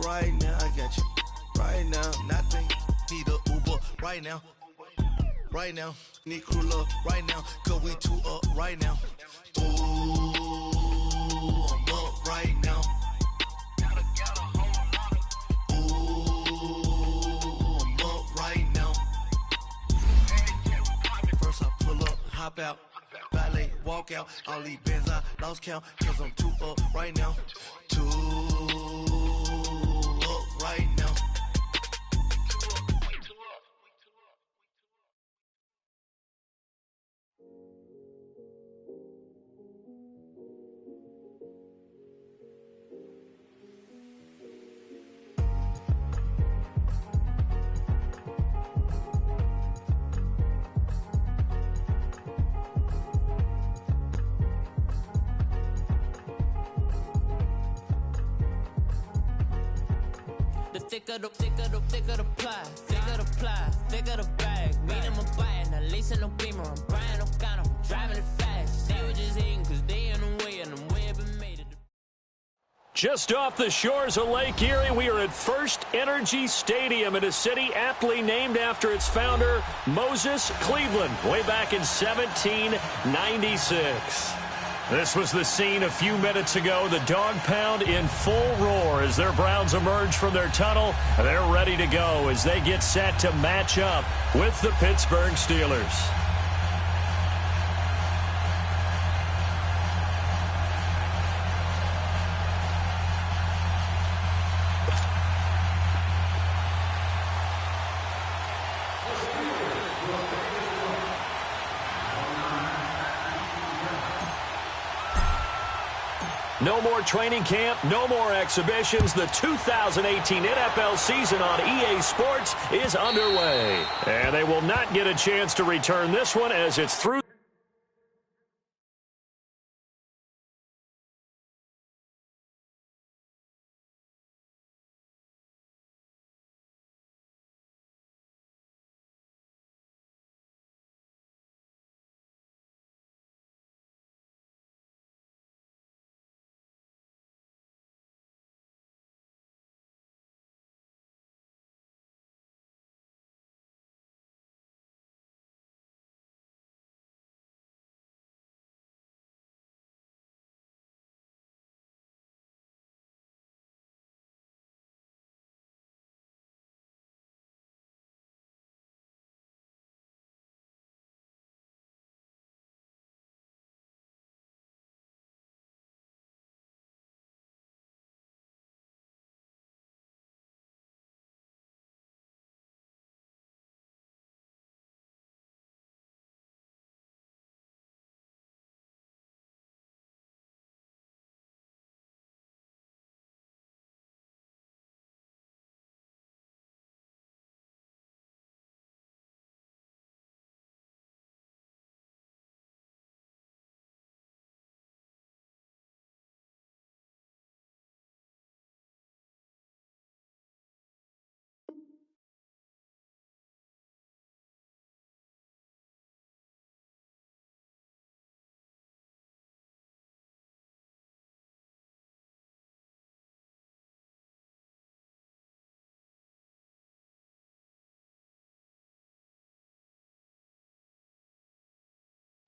right now. I got you right now. Nothing. Need a Uber right now. Right now. Need crew up right now. Cause we two up right now. Ooh, I'm up right now. Ooh, I'm up right now. First I pull up, hop out. Valet, walk out. All these bands I lost count. Cause I'm two up right now. Two up right now. Thicker the ply, thicker the bag. Meet them a buying, a lace and no beamer. I'm Brian O'Connor, driving it fast. They were just hating cause they in the way and I'm way up and made it. Just off the shores of Lake Erie, we are at First Energy Stadium in a city aptly named after its founder, Moses Cleveland, way back in 1796. This was the scene a few minutes ago. The dog pound in full roar as their Browns emerge from their tunnel. They're ready to go as they get set to match up with the Pittsburgh Steelers. No more training camp, no more exhibitions. The 2018 NFL season on EA Sports is underway. And they will not get a chance to return this one as it's through.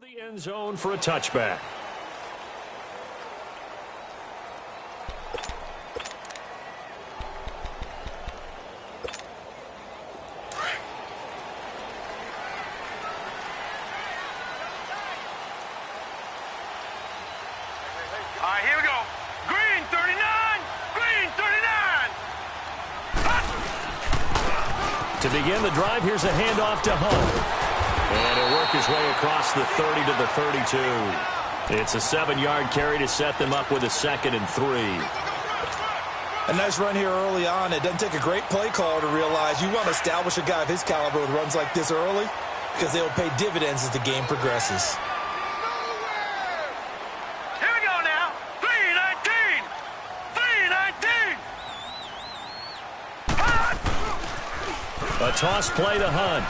The end zone for a touchback. All right, here we go. Green 39! Green 39! To begin the drive, here's a handoff to Hunt. And he'll work his way across the 30 to the 32. It's a 7-yard carry to set them up with a 2nd and 3. A nice run here early on. It doesn't take a great play caller to realize you want to establish a guy of his caliber with runs like this early because they will pay dividends as the game progresses. Here we go now. 319! 319! A toss play to Hunt.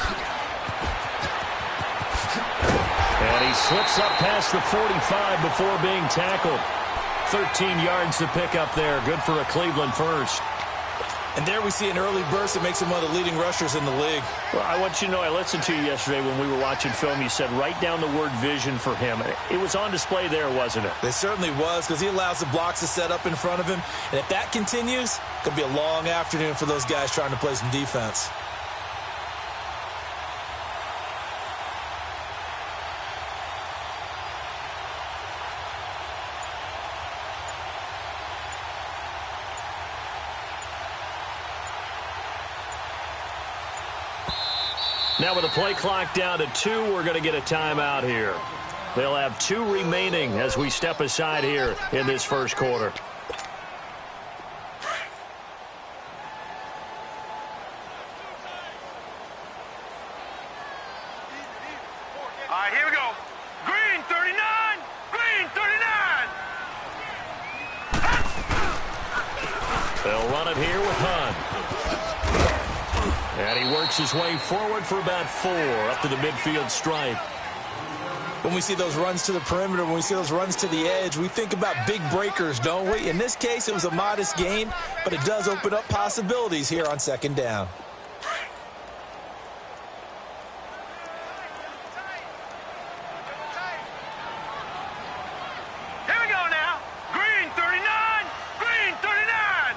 And he slips up past the 45 before being tackled. 13 yards to pick up there. Good for a Cleveland first. And there we see an early burst that makes him one of the leading rushers in the league. Well, I want you to know, I listened to you yesterday when we were watching film. You said write down the word vision for him. It was on display there, wasn't it? It certainly was, because he allows the blocks to set up in front of him. And if that continues, it could be a long afternoon for those guys trying to play some defense. Now with the play clock down to 2, we're going to get a timeout here. They'll have 2 remaining as we step aside here in this first quarter. All right, here we go. Green 39, green 39. They'll run it here with Hunt. And he works his way forward for about 4 up to the midfield stripe. When we see those runs to the perimeter, when we see those runs to the edge, we think about big breakers, don't we? In this case, it was a modest gain, but it does open up possibilities here on second down. Here we go now. Green 39, green 39.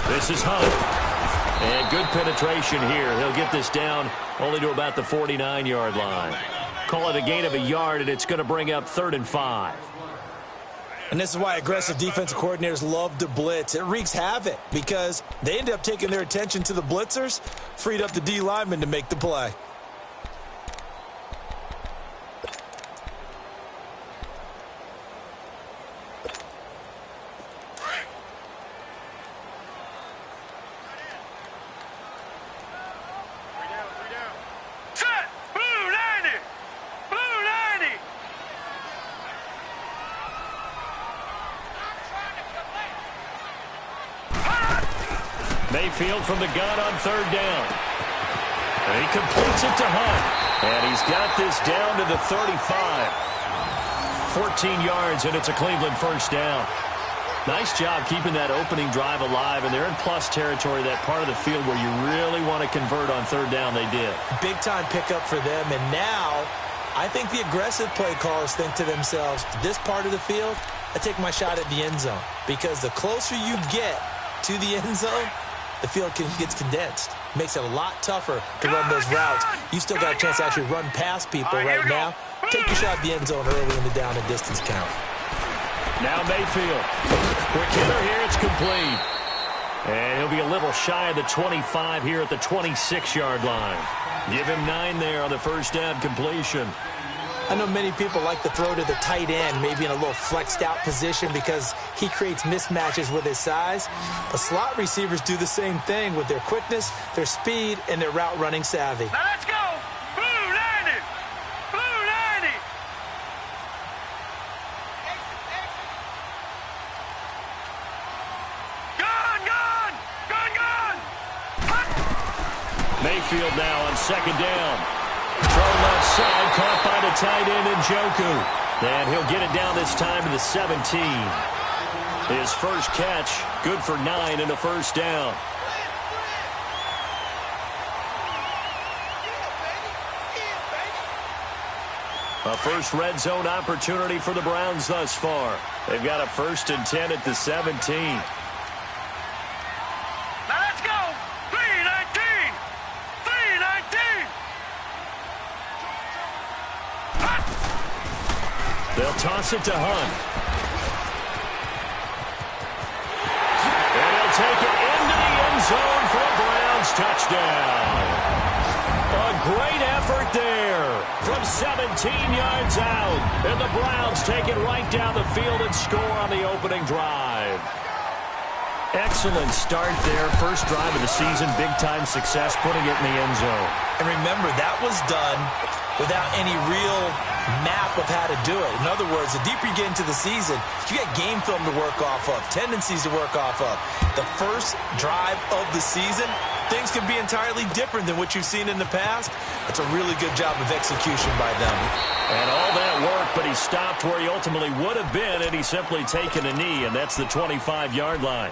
This is Hunt. And good penetration here. He'll get this down only to about the 49-yard line. Call it a gain of a yard, and it's going to bring up 3rd and 5. And this is why aggressive defensive coordinators love to blitz. It wreaks havoc because they end up taking their attention to the blitzers, freed up the D lineman to make the play. Set, blue 90, blue 90. Mayfield from the gun on 3rd down. And he completes it to Hunt. And he's got this down to the 35. 14 yards, and it's a Cleveland first down. Nice job keeping that opening drive alive, and they're in plus territory, that part of the field where you really want to convert on 3rd down. They did. Big-time pickup for them, and now I think the aggressive play callers think to themselves, this part of the field, I take my shot at the end zone, because the closer you get to the end zone, the field gets condensed. Makes it a lot tougher to run those routes. You still got a chance to actually run past people right now. Take your shot at the end zone early in the down and distance count. Now Mayfield. Quick hitter here. It's complete. And he'll be a little shy of the 25 here at the 26-yard line. Give him 9 there on the first down completion. I know many people like to throw to the tight end, maybe in a little flexed out position because he creates mismatches with his size. But slot receivers do the same thing with their quickness, their speed, and their route running savvy. Now let's go. Blue 90, blue 90. Gun, gun, gun, gun. Mayfield now on 2nd down. Throw left side, caught by the tight end Njoku. And he'll get it down this time to the 17. His first catch, good for 9 and a first down. A first red zone opportunity for the Browns thus far. They've got a 1st and 10 at the 17. Now let's go. 319, 319. They'll toss it to Hunt. And he'll take it into the end zone for a Browns touchdown. A great effort there from 17 yards out. And the Browns take it right down the field and score on the opening drive. Excellent start there. First drive of the season. Big-time success, putting it in the end zone. And remember, that was done without any real map of how to do it. In other words, the deeper you get into the season, you got game film to work off of, tendencies to work off of. The first drive of the season, things can be entirely different than what you've seen in the past. It's a really good job of execution by them. And all that work, but he stopped where he ultimately would have been, and he's simply taken a knee, and that's the 25-yard line.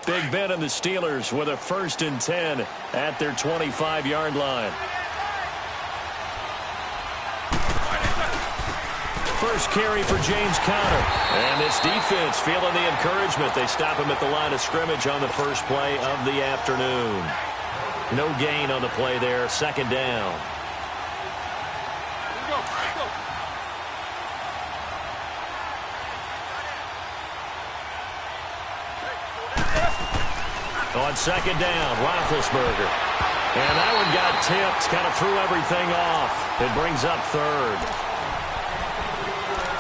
Big Ben and the Steelers with a 1st and 10 at their 25-yard line. First carry for James Conner. And this defense feeling the encouragement. They stop him at the line of scrimmage on the first play of the afternoon. No gain on the play there. 2nd down. On 2nd down, Roethlisberger. And that one got tipped, kind of threw everything off. It brings up 3rd.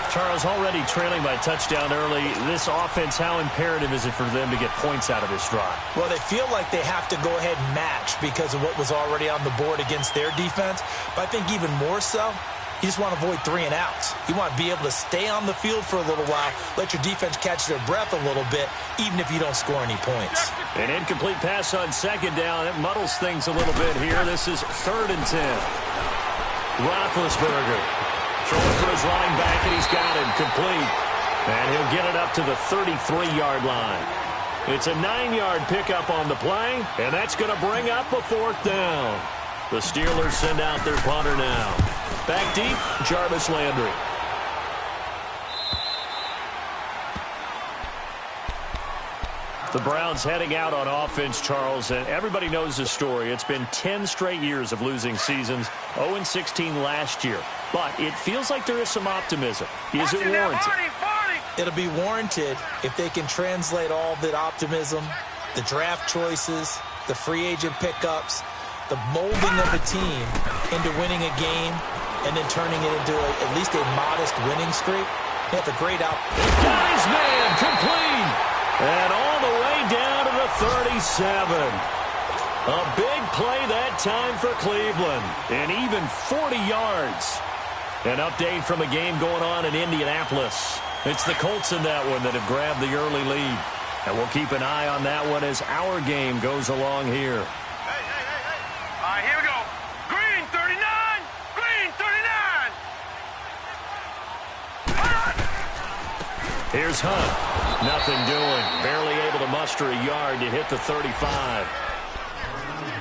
Charles, already trailing by a touchdown early. This offense, how imperative is it for them to get points out of this drive? Well, they feel like they have to go ahead and match because of what was already on the board against their defense. But I think even more so, you just want to avoid 3 and outs. You want to be able to stay on the field for a little while, let your defense catch their breath a little bit, even if you don't score any points. An incomplete pass on 2nd down. It muddles things a little bit here. This is 3rd and 10. Roethlisberger throwing for his running back, and he's got him complete. And he'll get it up to the 33-yard line. It's a 9-yard pickup on the play, and that's going to bring up a 4th down. The Steelers send out their punter now. Back deep, Jarvis Landry. The Browns heading out on offense, Charles, and everybody knows the story. It's been 10 straight years of losing seasons, 0-16 last year. But it feels like there is some optimism. Is it warranted? It'll be warranted if they can translate all the optimism, the draft choices, the free agent pickups, the molding of the team into winning a game and then turning it into at least a modest winning streak. That's a great out. Got his man complete. And all the way down to the 37. A big play that time for Cleveland. And even 40 yards. An update from a game going on in Indianapolis. It's the Colts in that one that have grabbed the early lead. And we'll keep an eye on that one as our game goes along here. All right, here we go. Green 39. Green 39. Here's Hunt. Nothing doing. Barely able to muster a yard to hit the 35.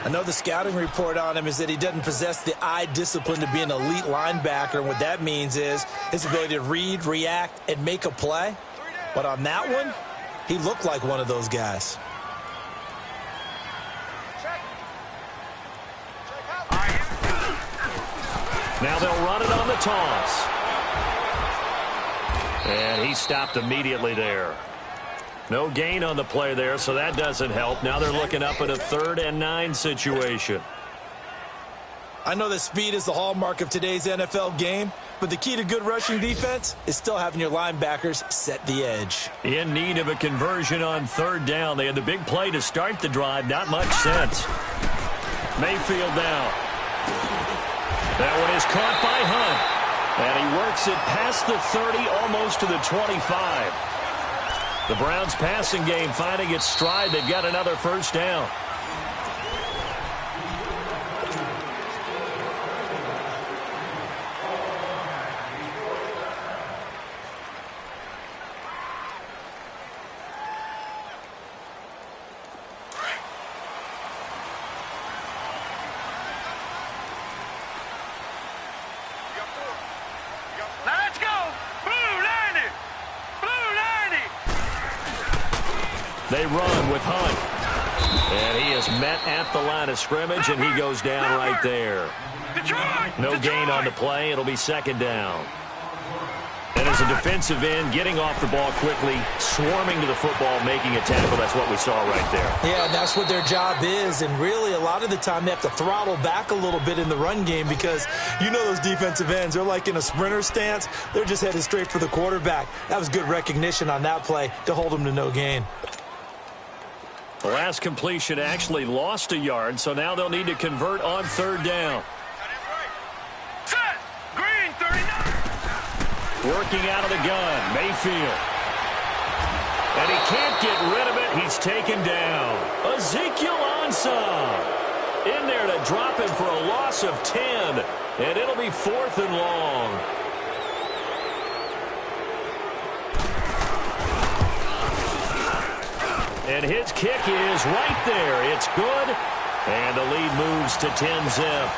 I know the scouting report on him is that he doesn't possess the eye discipline to be an elite linebacker. And what that means is his ability to read, react, and make a play. But on that one, he looked like one of those guys. Now they'll run it on the toss. And he stopped immediately there. No gain on the play there, so that doesn't help. Now they're looking up at a 3rd and 9 situation. I know that speed is the hallmark of today's NFL game, but the key to good rushing defense is still having your linebackers set the edge. In need of a conversion on 3rd down. They had the big play to start the drive. Not much sense. Mayfield now. That one is caught by Hunt. And he works it past the 30, almost to the 25. The Browns passing game finding its stride. They've got another 1st down. Let's go. Blue 90. Blue 90. They run with Hunt. And he is met at the line of scrimmage, and he goes down right there. Detroit. No gain on the play. It'll be 2nd down. And as a defensive end, getting off the ball quickly, swarming to the football, making a tackle. That's what we saw right there. Yeah, and that's what their job is. And really, a lot of the time they have to throttle back a little bit in the run game because you know those defensive ends, they're like in a sprinter stance. They're just headed straight for the quarterback. That was good recognition on that play to hold them to no gain. The last completion actually lost a yard, so now they'll need to convert on third down. Set. Green 39. Working out of the gun, Mayfield. And he can't get rid of it. He's taken down. Ezekiel Ansah in there to drop him for a loss of 10. And it'll be 4th and long. And his kick is right there. It's good. And the lead moves to 10-zip.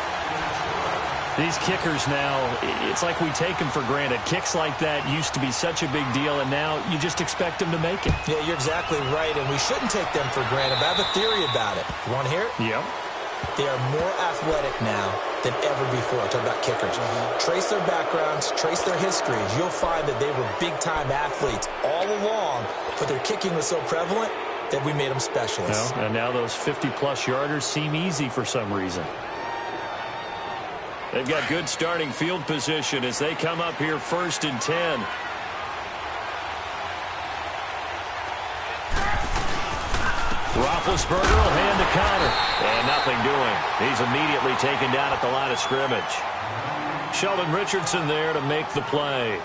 These kickers now, it's like we take them for granted. Kicks like that used to be such a big deal, and now you just expect them to make it. Yeah, you're exactly right, and we shouldn't take them for granted. But I have a theory about it. You want to hear it? Yep. They are more athletic now than ever before. I'm talking about kickers. Trace their backgrounds, trace their histories. You'll find that they were big-time athletes all along, but their kicking was so prevalent that we made them specialists. Well, and now those 50-plus yarders seem easy for some reason. They've got good starting field position as they come up here 1st and 10. Roethlisberger will hand to Connor. And nothing doing. He's immediately taken down at the line of scrimmage. Sheldon Richardson there to make the play.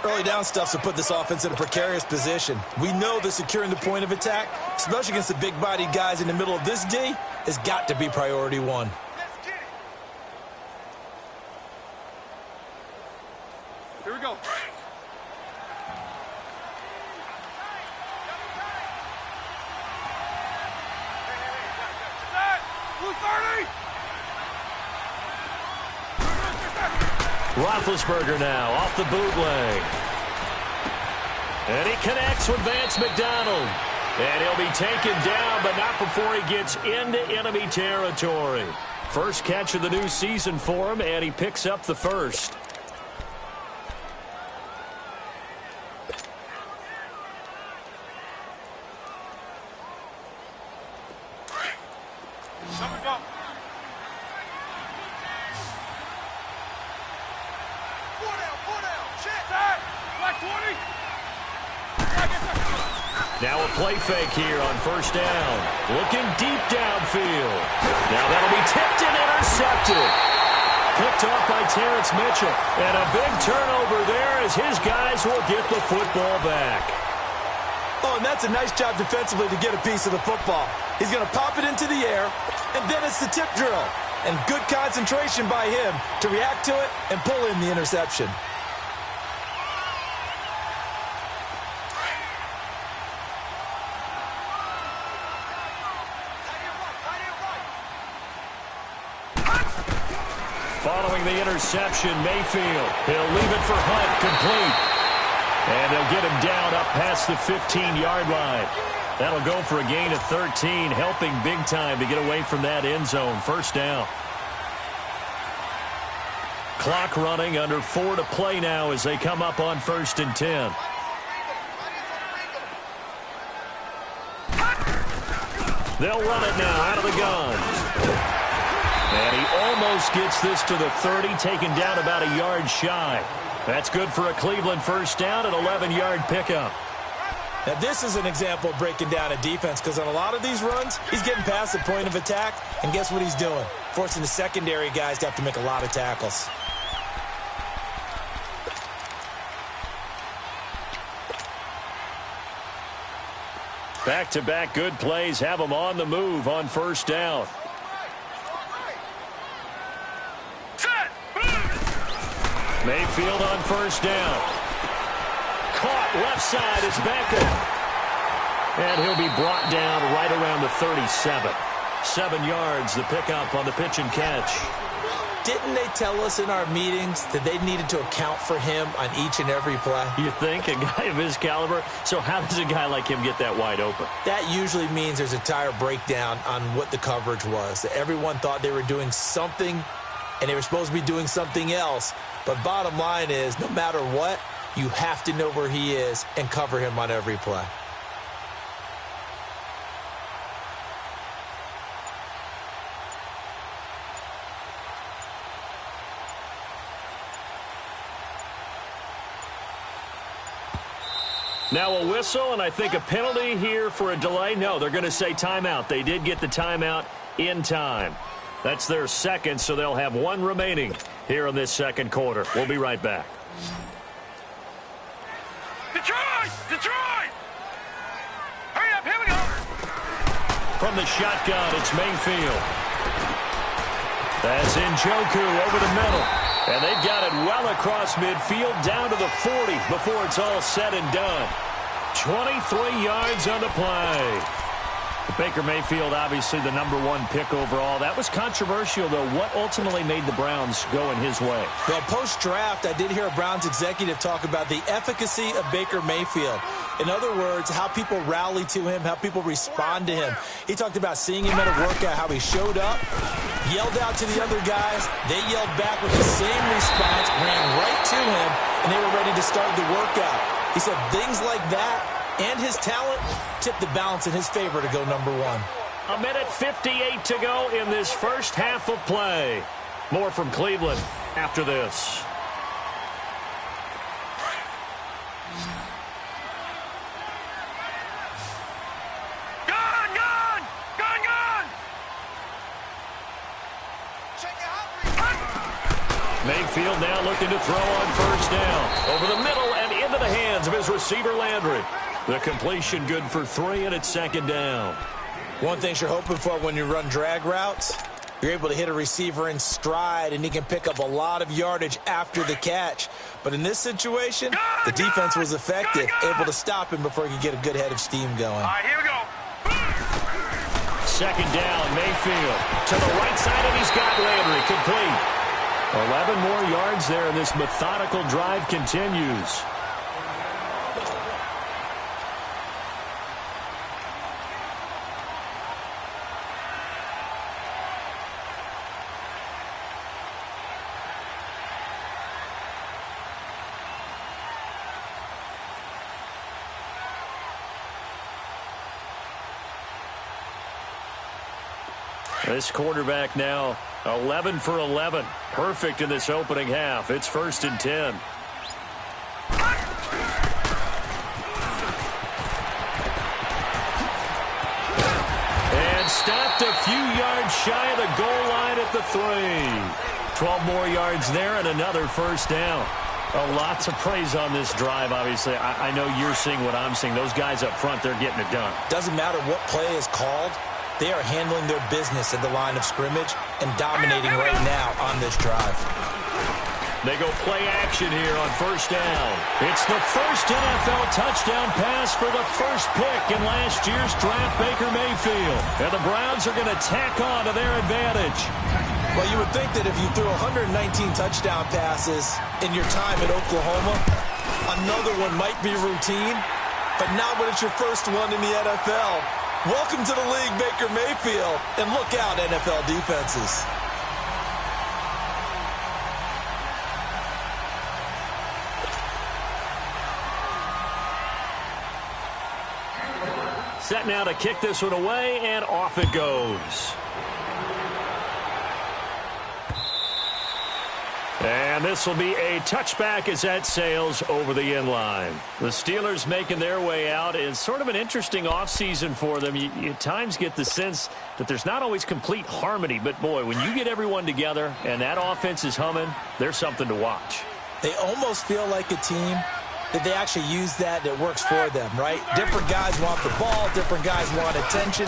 Early down stuff to put this offense in a precarious position. We know that securing the point of attack, especially against the big-bodied guys in the middle of this D, has got to be priority one. Here we go. Roethlisberger now off the bootleg. And he connects with Vance McDonald. And he'll be taken down, but not before he gets into enemy territory. First catch of the new season for him, and he picks up the first. Now a play fake here on first down. Looking deep downfield. Now that'll be tipped and intercepted. Picked off by Terrence Mitchell. And a big turnover there as his guys will get the football back. Oh, and that's a nice job defensively to get a piece of the football. He's going to pop it into the air, and then it's the tip drill. And good concentration by him to react to it and pull in the interception. Following the interception, Mayfield. He'll leave it for Hunt, complete. And they'll get him down up past the 15-yard line. That'll go for a gain of 13, helping big time to get away from that end zone. First down. Clock running, under 4 to play now as they come up on 1st and 10. They'll run it now out of the gun. And he almost gets this to the 30, taken down about a yard shy. That's good for a Cleveland first down, an 11-yard pickup. Now, this is an example of breaking down a defense because on a lot of these runs, he's getting past the point of attack, and guess what he's doing? Forcing the secondary guys to have to make a lot of tackles. Back-to-back good plays have them on the move on first down. Mayfield on first down. Caught left side is Beckham. And he'll be brought down right around the 37. 7 yards, the pickup on the pitch and catch. Didn't they tell us in our meetings that they needed to account for him on each and every play? You think? A guy of his caliber? So how does a guy like him get that wide open? That usually means there's a tire breakdown on what the coverage was. Everyone thought they were doing something, and they were supposed to be doing something else. But bottom line is, no matter what, you have to know where he is and cover him on every play. Now a whistle, and I think a penalty here for a delay. No, they're going to say timeout. They did get the timeout in time. That's their second, so they'll have one remaining here in this second quarter. We'll be right back. Detroit! Detroit! Hurry up, here we go! From the shotgun, it's Mayfield. That's Njoku over the middle. And they've got it well across midfield down to the 40 before it's all said and done. 23 yards on the play. Baker Mayfield, obviously the #1 pick overall. That was controversial, though. What ultimately made the Browns go in his way? Well, post-draft, I did hear a Browns executive talk about the efficacy of Baker Mayfield. In other words, how people rally to him, how people respond to him. He talked about seeing him at a workout, how he showed up, yelled out to the other guys. They yelled back with the same response, ran right to him, and they were ready to start the workout. He said things like that and his talent tipped the balance in his favor to go #1. A minute 58 to go in this first half of play. More from Cleveland after this. Gun! Gun! Gun! Gun! Mayfield now looking to throw on first down. Over the middle and into the hands of his receiver, Landry. The completion good for 3, and it's second down. One thing you're hoping for when you run drag routes, you're able to hit a receiver in stride, and he can pick up a lot of yardage after the catch. But in this situation, the defense was effective, able to stop him before he could get a good head of steam going. All right, here we go. Second down, Mayfield to the right side, and he's got Landry complete. 11 more yards there, and this methodical drive continues. This quarterback now 11 for 11. Perfect in this opening half. It's 1st and 10. And stopped a few yards shy of the goal line at the 3. 12 more yards there and another first down. Lots of praise on this drive, obviously. I know you're seeing what I'm seeing. Those guys up front, they're getting it done. Doesn't matter what play is called. They are handling their business at the line of scrimmage and dominating right now on this drive. They go play action here on first down. It's the first NFL touchdown pass for the first pick in last year's draft, Baker Mayfield. And the Browns are going to tack on to their advantage. Well, you would think that if you threw 119 touchdown passes in your time at Oklahoma, another one might be routine, but not when it's your first one in the NFL. Welcome to the league, Baker Mayfield, and look out, NFL defenses. Set now to kick this one away, and off it goes. And this will be a touchback as that sails over the end line. The Steelers making their way out. It's sort of an interesting offseason for them. You at times get the sense that there's not always complete harmony. But, boy, when you get everyone together and that offense is humming, there's something to watch. They almost feel like a team that they actually use that works for them, right? Different guys want the ball. Different guys want attention.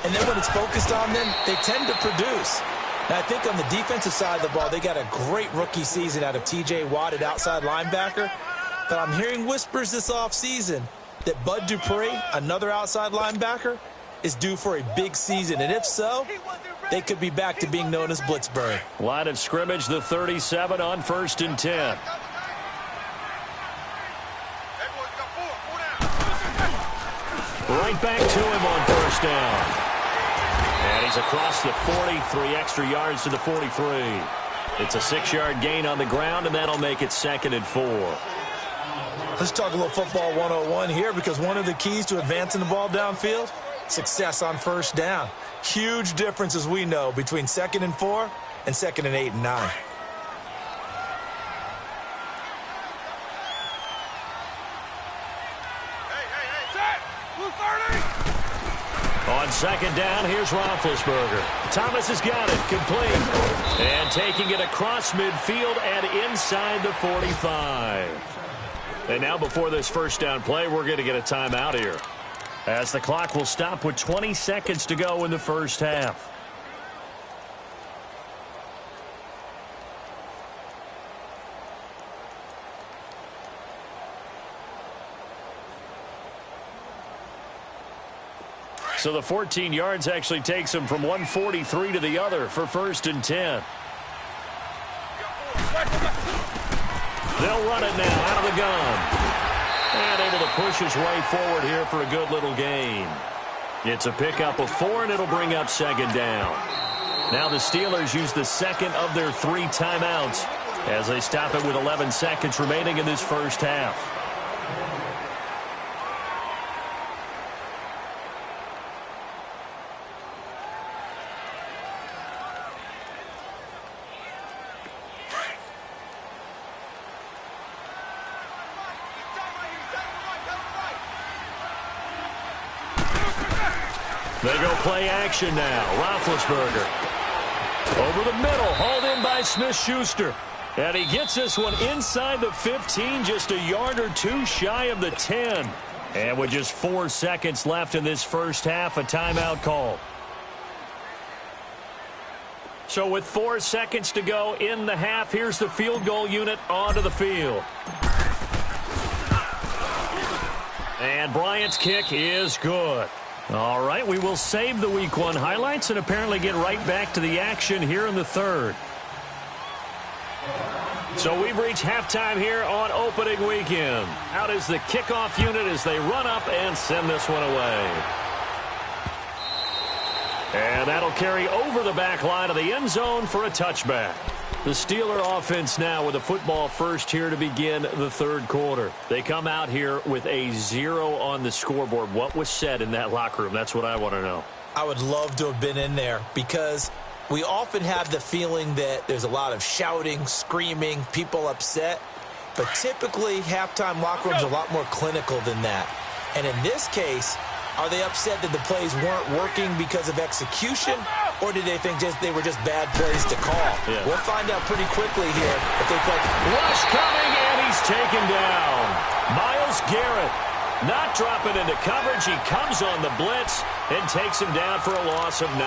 And then when it's focused on them, they tend to produce. Now, I think on the defensive side of the ball, they got a great rookie season out of T.J. Watt at outside linebacker. But I'm hearing whispers this offseason that Bud Dupree, another outside linebacker, is due for a big season. And if so, they could be back to being known as Blitzburg. Line of scrimmage, the 37 on 1st and 10. Right back to him on first down. And he's across the 40, 3 extra yards to the 43. It's a 6-yard gain on the ground, and that'll make it 2nd and 4. Let's talk a little football 101 here, because one of the keys to advancing the ball downfield, success on first down. Huge difference, as we know, between 2nd and 4 and 2nd and 8 and 9. On second down, here's Roethlisberger. Thomas has got it, complete. And taking it across midfield and inside the 45. And now before this first down play, we're going to get a timeout here, as the clock will stop with 20 seconds to go in the first half. So the 14 yards actually takes him from 143 to the other for 1st and 10. They'll run it now out of the gun. And able to push his way forward here for a good little gain. It's a pickup of 4, and it'll bring up second down. Now the Steelers use the second of their 3 timeouts as they stop it with 11 seconds remaining in this first half. They go play action now. Roethlisberger over the middle, hauled in by Smith-Schuster. And he gets this one inside the 15, just a yard or 2 shy of the 10. And with just 4 seconds left in this first half, a timeout call. So with 4 seconds to go in the half, here's the field goal unit onto the field. And Bryant's kick is good. All right, we will save the Week 1 highlights and apparently get right back to the action here in the third. So we've reached halftime here on opening weekend. Out is the kickoff unit as they run up and send this one away. And that'll carry over the back line of the end zone for a touchback. The Steeler offense now with a football first here to begin the third quarter. They come out here with a 0 on the scoreboard. What was said in that locker room? That's what I want to know. I would love to have been in there because we often have the feeling that there's a lot of shouting, screaming, people upset. But typically, halftime locker rooms are a lot more clinical than that. And in this case, are they upset that the plays weren't working because of execution, or did they think they were just bad plays to call? Yeah. We'll find out pretty quickly here if they play. Rush coming, and he's taken down. Myles Garrett not dropping into coverage. He comes on the blitz and takes him down for a loss of 9.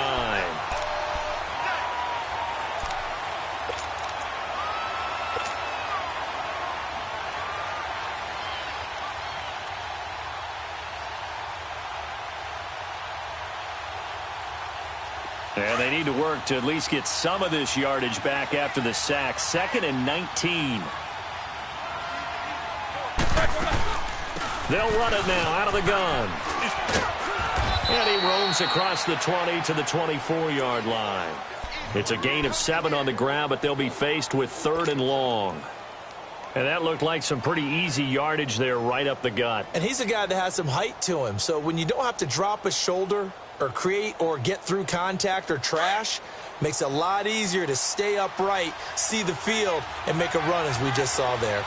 And they need to work to at least get some of this yardage back after the sack. 2nd and 19. They'll run it now out of the gun. And he roams across the 20 to the 24-yard line. It's a gain of 7 on the ground, but they'll be faced with 3rd and long. And that looked like some pretty easy yardage there right up the gut. And he's a guy that has some height to him. So when you don't have to drop a shoulder or create or get through contact or trash, makes it a lot easier to stay upright, see the field, and make a run as we just saw there.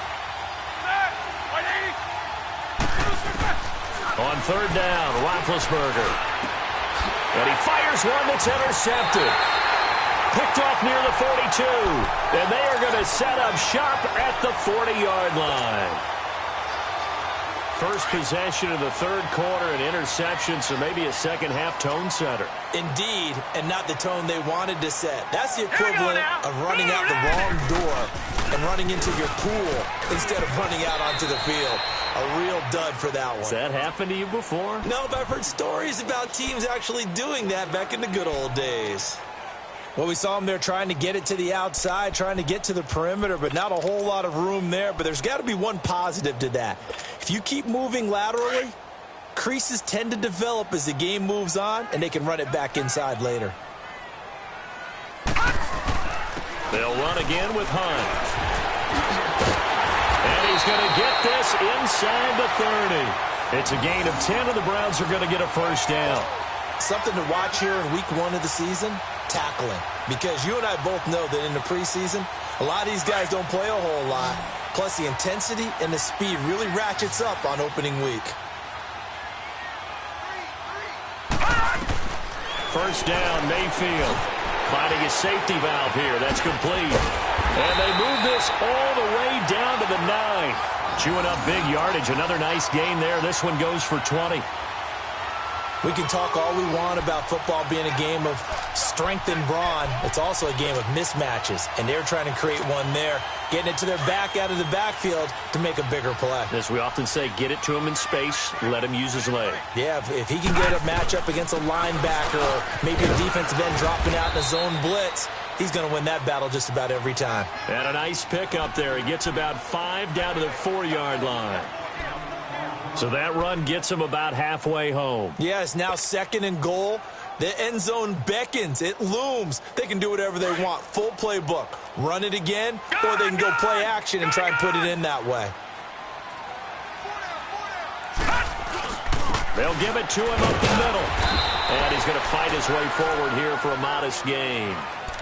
On 3rd down, Roethlisberger. And he fires one that's intercepted. Picked off near the 42. And they are going to set up shop at the 40-yard line. First possession of the third quarter, an interception, so maybe a second-half tone setter. Indeed, and not the tone they wanted to set. That's the equivalent of running out the wrong door and running into your pool instead of running out onto the field. A real dud for that one. Has that happened to you before? No, but I've heard stories about teams actually doing that back in the good old days. Well, we saw them there trying to get it to the outside, trying to get to the perimeter, but not a whole lot of room there. But there's got to be one positive to that. If you keep moving laterally, creases tend to develop as the game moves on, and they can run it back inside later. They'll run again with Hunt. And he's going to get this inside the 30. It's a gain of 10, and the Browns are going to get a first down. Something to watch here in week 1 of the season, tackling. Because you and I both know that in the preseason, a lot of these guys don't play a whole lot. Plus, the intensity and the speed really ratchets up on opening week. first down, Mayfield. Finding his safety valve here. That's complete. And they move this all the way down to the 9. Chewing up big yardage. Another nice gain there. This one goes for 20. We can talk all we want about football being a game of strength and brawn. It's also a game of mismatches, and they're trying to create one there, getting it to their back out of the backfield to make a bigger play. As we often say, get it to him in space, let him use his leg. Yeah, if he can get a matchup against a linebacker or maybe a defensive end dropping out in a zone blitz, he's going to win that battle just about every time. And a nice pickup there. He gets about 5 down to the 4-yard line. So that run gets him about halfway home. Yeah, it's now 2nd and goal. The end zone beckons. It looms. They can do whatever they want. Full playbook. Run it again, or they can go play action and try and put it in that way. They'll give it to him up the middle. And he's going to fight his way forward here for a modest gain.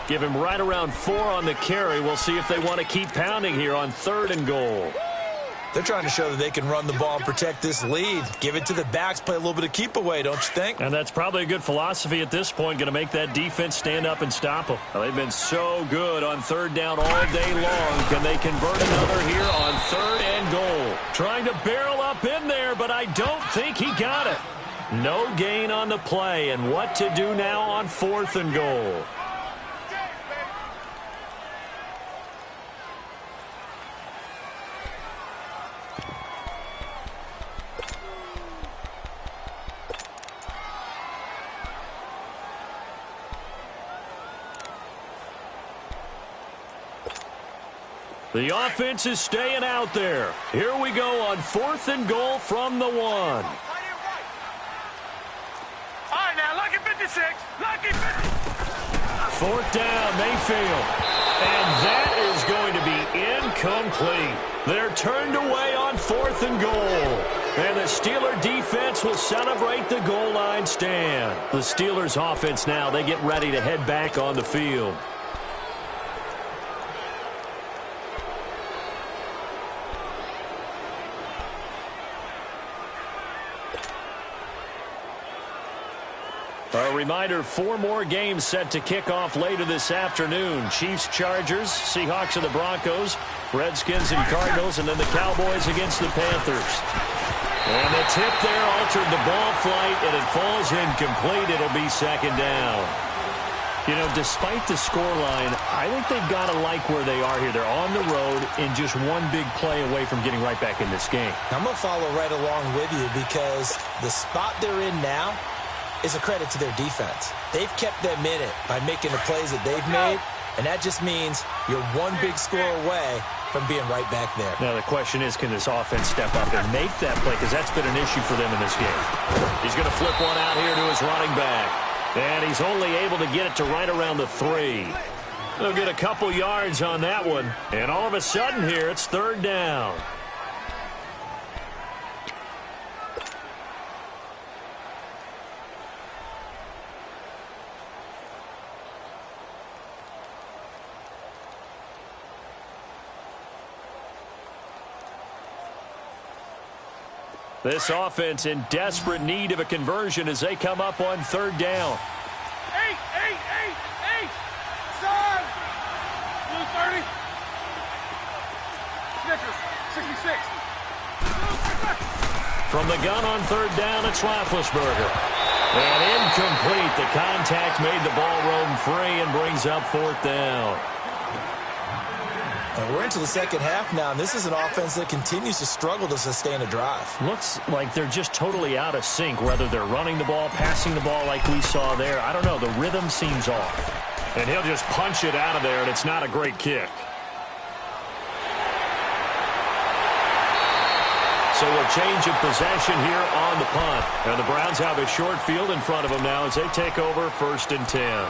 Give him right around 4 on the carry. We'll see if they want to keep pounding here on 3rd and goal. They're trying to show that they can run the ball and protect this lead. Give it to the backs, play a little bit of keep away, don't you think? And that's probably a good philosophy at this point, going to make that defense stand up and stop them. Well, they've been so good on 3rd down all day long. Can they convert another here on 3rd and goal? Trying to barrel up in there, but I don't think he got it. No gain on the play, and what to do now on 4th and goal? The offense is staying out there. Here we go on 4th and goal from the 1. All right, now, lucky 56. Lucky 50. 4th down, Mayfield. And that is going to be incomplete. They're turned away on 4th and goal. And the Steeler defense will celebrate the goal line stand. The Steelers offense now, they get ready to head back on the field. A reminder, 4 more games set to kick off later this afternoon. Chiefs, Chargers, Seahawks and the Broncos, Redskins and Cardinals, and then the Cowboys against the Panthers. And the tip there altered the ball flight, and it falls incomplete. It'll be 2nd down. You know, despite the scoreline, I think they've got to like where they are here. They're on the road and just one big play away from getting right back in this game. I'm going to follow right along with you because the spot they're in now is a credit to their defense. They've kept them in it by making the plays that they've made, and that just means you're one big score away from being right back there. Now the question is, can this offense step up and make that play? Because that's been an issue for them in this game. He's going to flip one out here to his running back. And he's only able to get it to right around the 3. They'll get a couple yards on that one. And all of a sudden here, it's 3rd down. This offense in desperate need of a conversion as they come up on 3rd down. 8, son! Blue 30. Snickers, 66. From the gun on 3rd down, it's Roethlisberger. And incomplete. The contact made the ball roam free and brings up 4th down. And we're into the 2nd half now, and this is an offense that continues to struggle to sustain a drive. Looks like they're just totally out of sync, whether they're running the ball, passing the ball like we saw there. I don't know. The rhythm seems off. And he'll just punch it out of there, and it's not a great kick. So a change of possession here on the punt. And the Browns have a short field in front of them now as they take over 1st and 10.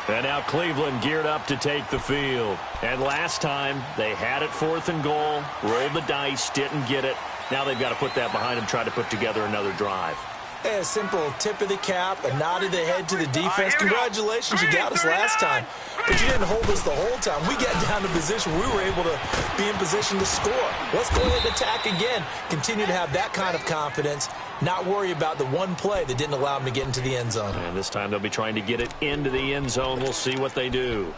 And now Cleveland geared up to take the field. And last time, they had it 4th and goal, rolled the dice, didn't get it. Now they've got to put that behind them, try to put together another drive. A simple tip of the cap, a nod of the head to the defense. Congratulations, you got us last time. But you didn't hold us the whole time. We got down to position. We were able to be in position to score. Let's go ahead and attack again. Continue to have that kind of confidence not worry about the one play that didn't allow him to get into the end zone. And this time they'll be trying to get it into the end zone. We'll see what they do.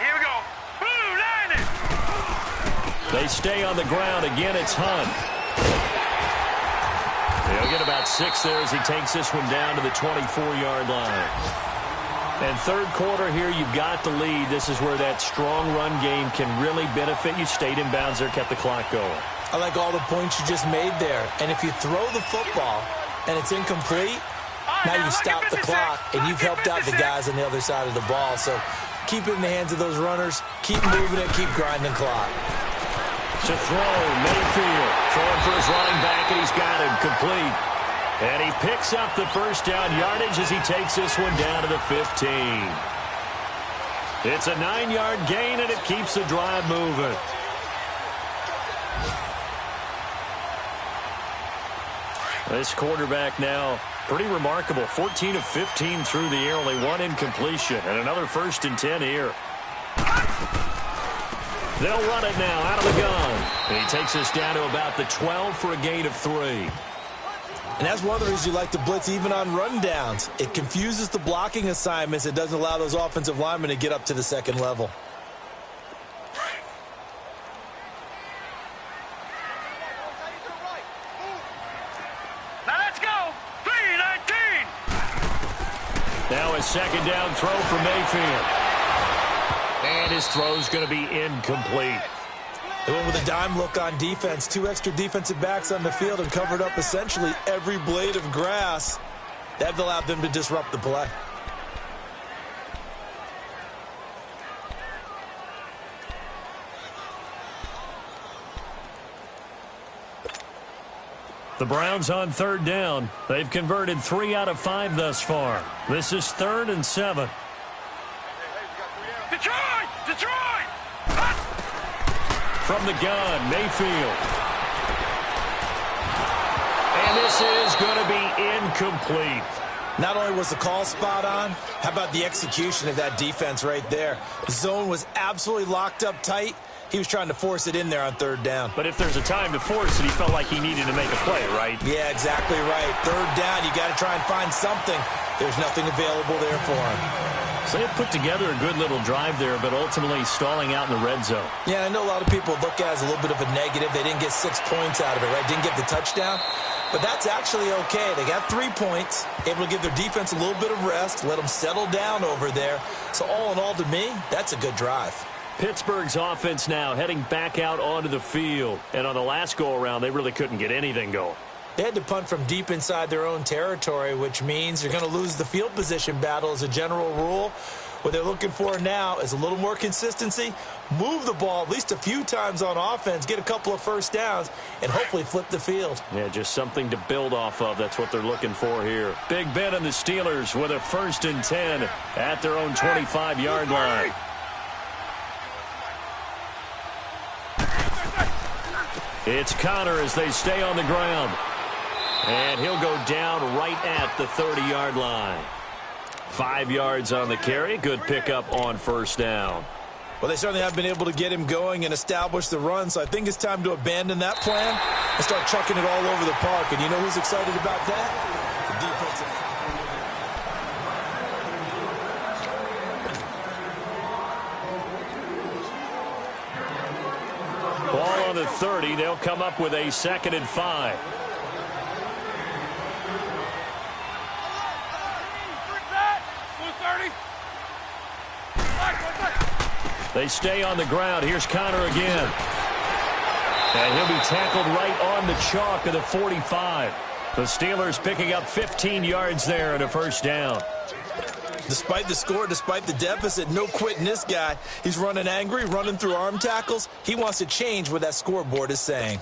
Here we go. Blue, landing. They stay on the ground. Again, it's Hunt. He'll get about 6 there as he takes this one down to the 24-yard line. And third quarter here, you've got the lead. This is where that strong run game can really benefit you. Stayed in bounds there, kept the clock going. I like all the points you just made there. And if you throw the football and it's incomplete, now you stop the clock and you've helped out the guys on the other side of the ball. So keep it in the hands of those runners. Keep moving it. Keep grinding clock. To throw, Mayfield throwing for his running back, and he's got him complete. And he picks up the first down yardage as he takes this one down to the 15. It's a 9-yard gain, and it keeps the drive moving. This quarterback now, pretty remarkable. 14 of 15 through the air, only one incompletion, and another 1st and 10 here. They'll run it now out of the gun. And he takes us down to about the 12 for a gain of 3. And that's one of the reasons you like to blitz even on rundowns. It confuses the blocking assignments. It doesn't allow those offensive linemen to get up to the second level. Now let's go. 3-19. Now a second down throw for Mayfield. And his throw's going to be incomplete. They went with a dime look on defense. 2 extra defensive backs on the field and covered up essentially every blade of grass. That allowed them to disrupt the play. The Browns on third down. They've converted 3 out of 5 thus far. This is 3rd and 7. Detroit! Detroit! From the gun, Mayfield. And this is going to be incomplete. Not only was the call spot on, how about the execution of that defense right there? The zone was absolutely locked up tight. He was trying to force it in there on third down. But if there's a time to force it, he felt like he needed to make a play, right? Yeah, exactly right. Third down, you got to try and find something. There's nothing available there for him. So they put together a good little drive there, but ultimately stalling out in the red zone. Yeah, I know a lot of people look at it as a little bit of a negative. They didn't get 6 points out of it, right? Didn't get the touchdown. But that's actually okay. They got 3 points, able to give their defense a little bit of rest, let them settle down over there. So all in all, to me, that's a good drive. Pittsburgh's offense now heading back out onto the field. And on the last go-around, they really couldn't get anything going. They had to punt from deep inside their own territory, which means they're going to lose the field position battle as a general rule. What they're looking for now is a little more consistency, move the ball at least a few times on offense, get a couple of first downs, and hopefully flip the field. Yeah, just something to build off of. That's what they're looking for here. Big Ben and the Steelers with a 1st and 10 at their own 25-yard line. It's Connor as they stay on the ground. And he'll go down right at the 30-yard line. 5 yards on the carry. Good pickup on first down. Well, they certainly have been able to get him going and establish the run, so I think it's time to abandon that plan and start chucking it all over the park. And you know who's excited about that? The defensive. Ball on the 30. They'll come up with a 2nd and 5. They stay on the ground. Here's Connor again. And he'll be tackled right on the chalk of the 45. The Steelers picking up 15 yards there and a first down. Despite the score, despite the deficit, no quitting this guy. He's running angry, running through arm tackles. He wants to change what that scoreboard is saying.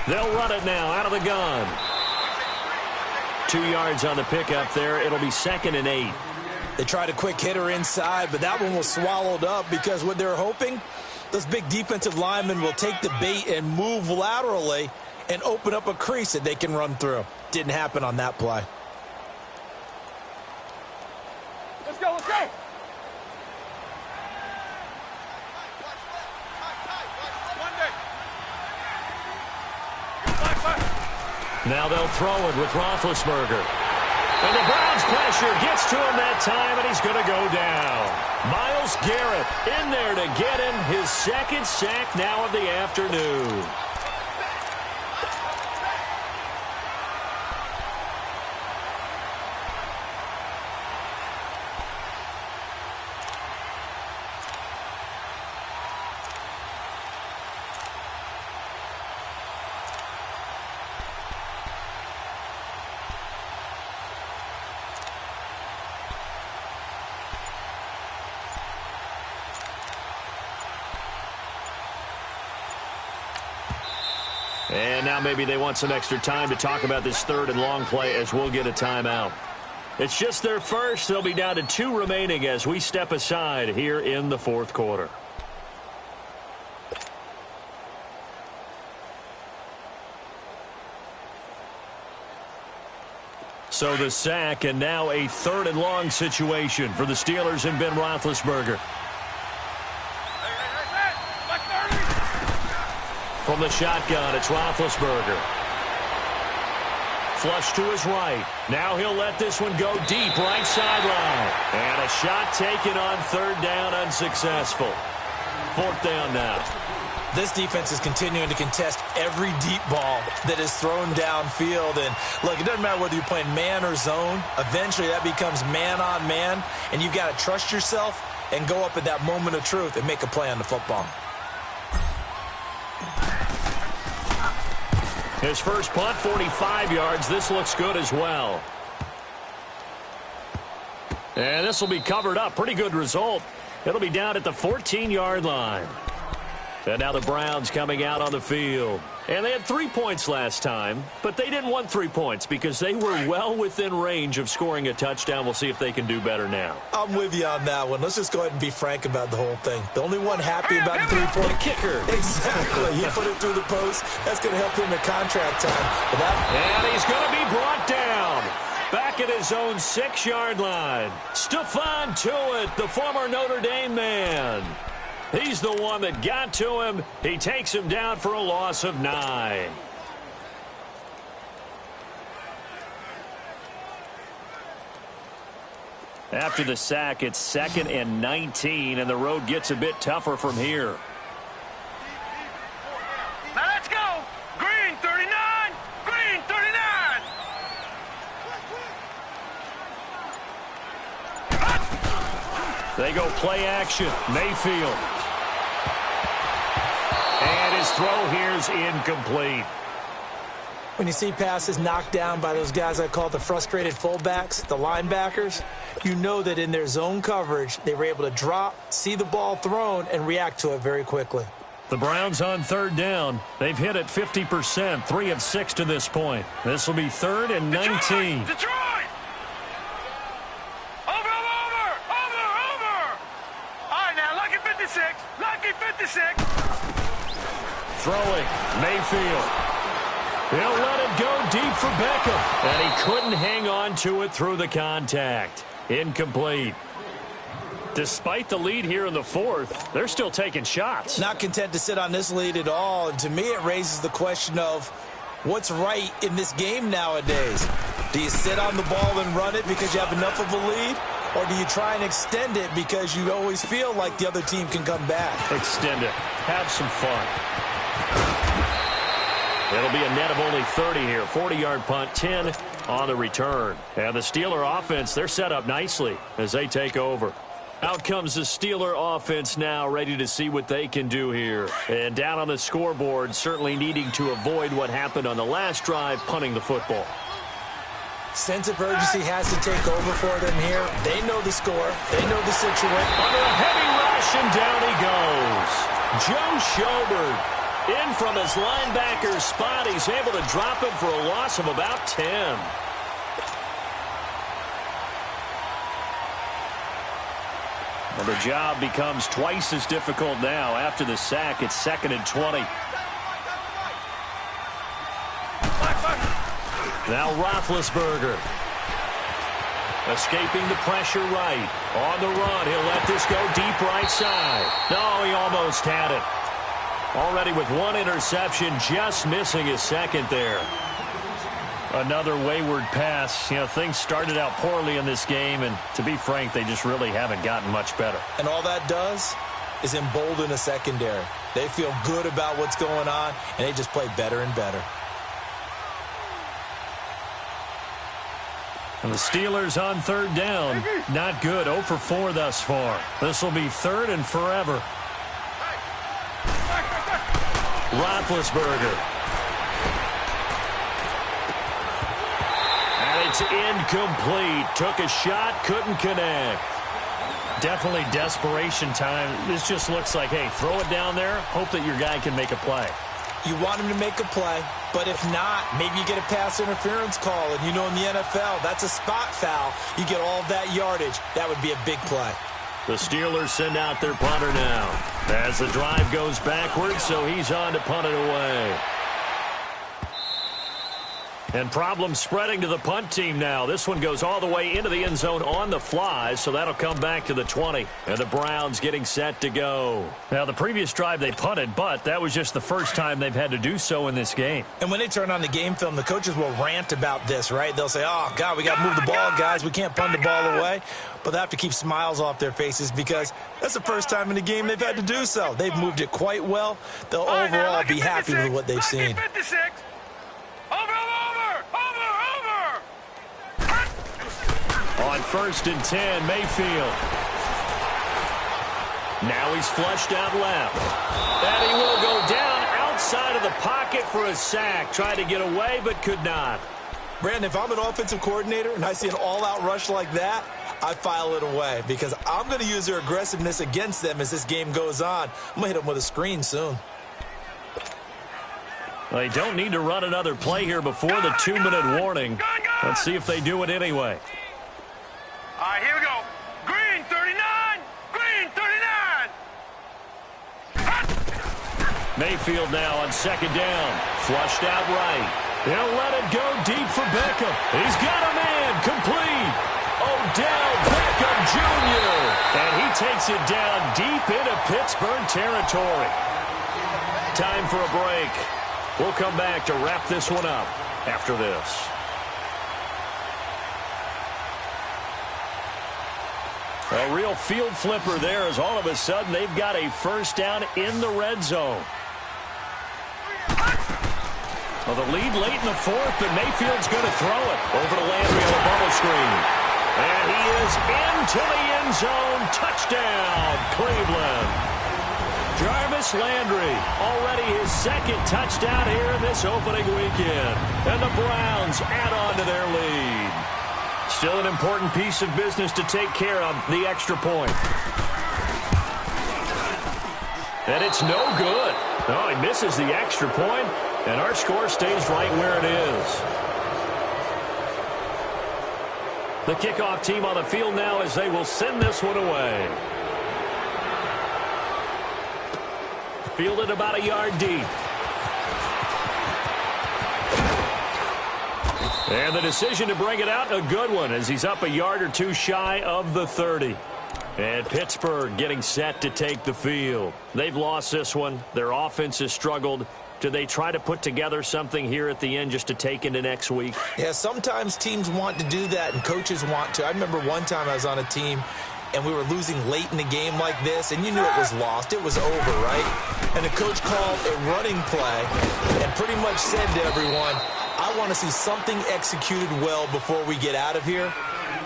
They'll run it now out of the gun. 2 yards on the pickup there. It'll be 2nd and 8. They tried a quick hitter inside, but that one was swallowed up because what they're hoping, those big defensive linemen will take the bait and move laterally and open up a crease that they can run through. Didn't happen on that play. Let's go, let's go! Now they'll throw it with Roethlisberger. And the Browns pressure gets to him that time, and he's going to go down. Myles Garrett in there to get him his 2nd sack now of the afternoon. And now maybe they want some extra time to talk about this 3rd and long play as we'll get a timeout. It's just their first. They'll be down to 2 remaining as we step aside here in the 4th quarter. So the sack, and now a 3rd and long situation for the Steelers and Ben Roethlisberger. From the shotgun, it's Roethlisberger. Flush to his right. Now he'll let this one go deep, right sideline. And a shot taken on 3rd down, unsuccessful. 4th down now. This defense is continuing to contest every deep ball that is thrown downfield. And, look, it doesn't matter whether you're playing man or zone. Eventually that becomes man on man, and you've got to trust yourself and go up at that moment of truth and make a play on the football. His first punt, 45 yards. This looks good as well. And this will be covered up. Pretty good result. It'll be down at the 14-yard line. And now the Browns coming out on the field. And they had 3 points last time, but they didn't want 3 points because they were well within range of scoring a touchdown. We'll see if they can do better now. I'm with you on that one. Let's just go ahead and be frank about the whole thing. The only one happy about the 3-point kicker. Exactly. He put it through the post. That's going to help him at contract time. And he's going to be brought down. Back at his own 6-yard line. Stephon Tuitt, the former Notre Dame man. He's the one that got to him. He takes him down for a loss of 9. After the sack, it's 2nd and 19, and the road gets a bit tougher from here. Now let's go! Green 39! Green 39! They go play action. Mayfield. And his throw here's incomplete. When you see passes knocked down by those guys I call the frustrated fullbacks, the linebackers, you know that in their zone coverage, they were able to drop, see the ball thrown, and react to it very quickly. The Browns on 3rd down. They've hit it 50%, 3 of 6 to this point. This will be 3rd and 19. Detroit! Over! All right, now, lucky 56. Lucky 56. Throwing. Mayfield. He'll let it go deep for Beckham. And he couldn't hang on to it through the contact. Incomplete. Despite the lead here in the 4th, they're still taking shots. Not content to sit on this lead at all. And to me, it raises the question of what's right in this game nowadays. Do you sit on the ball and run it because you have enough of a lead? Or do you try and extend it because you always feel like the other team can come back? Extend it. Have some fun. It'll be a net of only 30 here. 40-yard punt, 10 on the return. And the Steeler offense, they're set up nicely as they take over. Out comes the Steeler offense now, ready to see what they can do here. And down on the scoreboard, certainly needing to avoid what happened on the last drive, punting the football. Sense of urgency has to take over for them here. They know the score. They know the situation. Under a heavy rush, and down he goes. Joe Schobert In from his linebacker spot, he's able to drop him for a loss of about 10. And the job becomes twice as difficult now. After the sack, it's 2nd and 20. Now Roethlisberger. Escaping the pressure right. On the run, he'll let this go deep right side. No, he almost had it. Already with one interception, just missing his second there. Another wayward pass. You know, things started out poorly in this game, and to be frank, they just really haven't gotten much better. And all that does is embolden a secondary. They feel good about what's going on, and they just play better and better. And the Steelers on 3rd down. Not good. 0 for 4 thus far. This will be 3rd and forever. Roethlisberger. And it's incomplete. Took a shot, couldn't connect. Definitely desperation time. This just looks like, hey, throw it down there, hope that your guy can make a play. You want him to make a play, but if not, maybe you get a pass interference call. And you know in the NFL, that's a spot foul. You get all of that yardage. That would be a big play. The Steelers send out their punter now as the drive goes backwards, so he's on to punt it away. And problems spreading to the punt team now. This one goes all the way into the end zone on the fly, so that'll come back to the 20. And the Browns getting set to go. Now, the previous drive they punted, but that was just the first time they've had to do so in this game. And when they turn on the game film, the coaches will rant about this, right? They'll say, oh, God, we got to move the ball, guys. We can't punt the ball away. But they have to keep smiles off their faces because that's the first time in the game they've had to do so. They've moved it quite well. They'll overall be happy with what they've seen. On 1st and 10, Mayfield. Now he's flushed out left. And he will go down outside of the pocket for a sack. Tried to get away, but could not. Brandon, if I'm an offensive coordinator and I see an all-out rush like that, I file it away because I'm going to use their aggressiveness against them as this game goes on. I'm going to hit them with a screen soon. They don't need to run another play here before the 2-minute warning. Let's see if they do it anyway. All right, here we go. Green 39. Green 39. Mayfield now on 2nd down. Flushed out right. He'll let it go deep for Beckham. He's got a man. Complete. Odell Beckham Jr. And he takes it down deep into Pittsburgh territory. Time for a break. We'll come back to wrap this one up after this. A real field flipper there as all of a sudden they've got a first down in the red zone. Well, the lead late in the 4th, but Mayfield's going to throw it over to Landry on the bubble screen. And he is into the end zone. Touchdown, Cleveland. Jarvis Landry, already his 2nd touchdown here in this opening weekend. And the Browns add on to their lead. Still an important piece of business to take care of, the extra point. And it's no good. No, he misses the extra point, and our score stays right where it is. The kickoff team on the field now as they will send this one away. Fielded about a yard deep. And the decision to bring it out, a good one, as he's up a yard or two shy of the 30. And Pittsburgh getting set to take the field. They've lost this one. Their offense has struggled. Do they try to put together something here at the end just to take into next week? Yeah, sometimes teams want to do that and coaches want to. I remember one time I was on a team and we were losing late in the game like this, and you knew it was lost. It was over, right? And the coach called a running play and pretty much said to everyone, I want to see something executed well before we get out of here.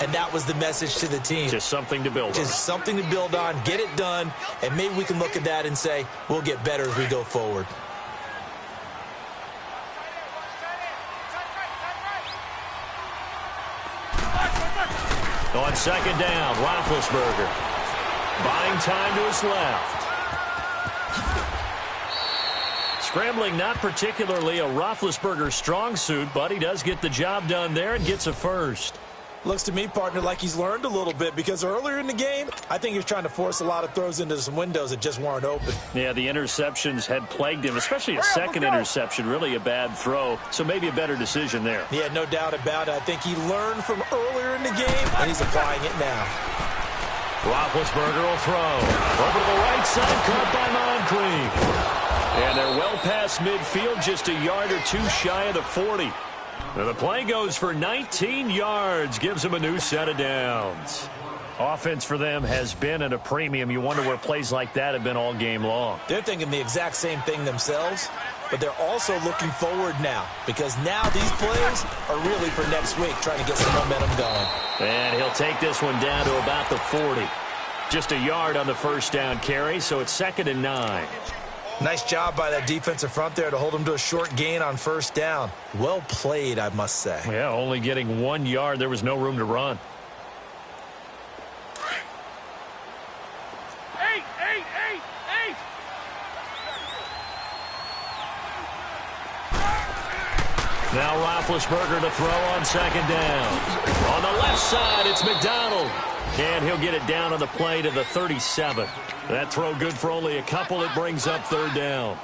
And that was the message to the team. Just something to build on. Just something to build on, get it done, and maybe we can look at that and say, we'll get better as we go forward. On 2nd down, Roethlisberger. Buying time to his left. Scrambling, not particularly a Roethlisberger strong suit, but he does get the job done there and gets a first. Looks to me, partner, like he's learned a little bit because earlier in the game, I think he was trying to force a lot of throws into some windows that just weren't open. Yeah, the interceptions had plagued him, especially a second interception, really a bad throw, so maybe a better decision there. Yeah, no doubt about it. I think he learned from earlier in the game, and he's applying it now. Roethlisberger will throw. Over to the right side, caught by Moncrief. And they're well past midfield, just a yard or two shy of the 40. Now the play goes for 19 yards, gives them a new set of downs. Offense for them has been at a premium. You wonder where plays like that have been all game long. They're thinking the exact same thing themselves, but they're also looking forward now because now these plays are really for next week, trying to get some momentum going. And he'll take this one down to about the 40. Just a yard on the first down carry, so it's 2nd and 9. Nice job by that defensive front there to hold him to a short gain on first down. Well played, I must say. Yeah, only getting 1 yard. There was no room to run. Eight. Now Roethlisberger to throw on 2nd down. On the left side, it's McDonald. And he'll get it down on the play to the 37. That throw good for only a couple. It brings up 3rd down.